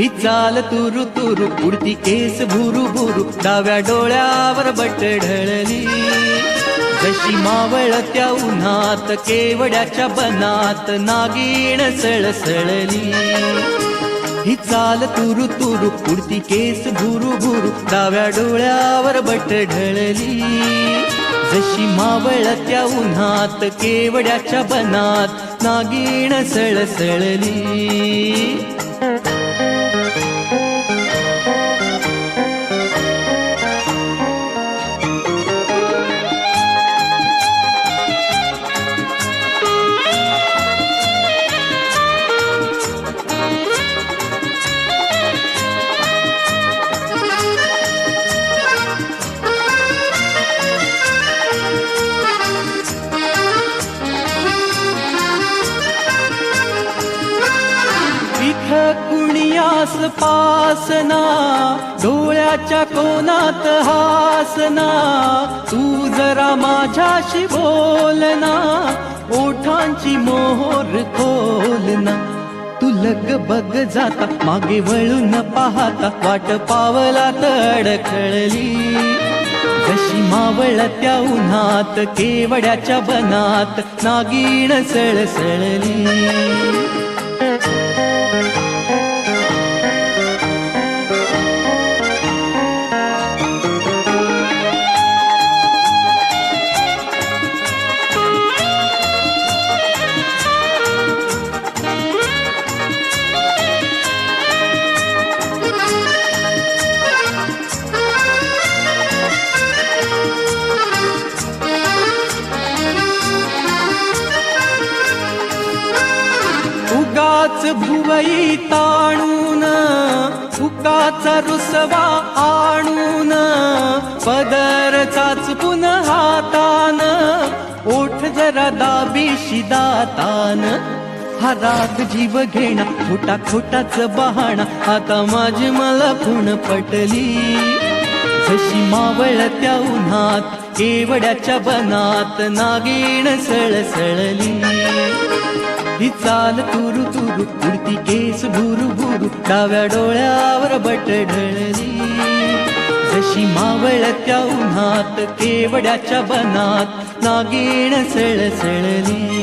ही चाल तुरु तुरु उडती केस भुरु भुरु डाव्या डोळ्यावर बट ढळली जशी मावळत्या उन्हात केवड्याच्या बनात नागिण सळसळली ही चाल तुरु तुरु उडती केस भुरु भुरु डाव्या डोळ्यावर बट ढळली जशी मावळत्या उन्हात केवड्याच्या बनात नागिण सळसळली कुणियास पासना डोळ्याच्या कोणात हासना तू जरा माझ्याशी बोलना ओठांची मोहर खोलना तू लग बग जाता मागे वळून पाहता वाट पावलात अडखळली जशी मावळत्या उन्हात केवड्याच्या बनात नागिण सळसळली उगाच भुवई ताणून फुकाचा रुसवा आणून पदर चाचपून हातान ओठ जरा दाबीशी दातान हा राग जीव घेणा खोटा खोटाच बहाणा आता माझी मला पुण पटली जशी मावळत्या उन्हात केवड्याच्या बनात नागिण सळसळली ही चाल तुरु तुरु उडती केस भुरु भुरु डाव्या डोळ्यावर बट ढळली जशी मावळत्या उन्हात केवड्याच्या बनात नागिण सळसळली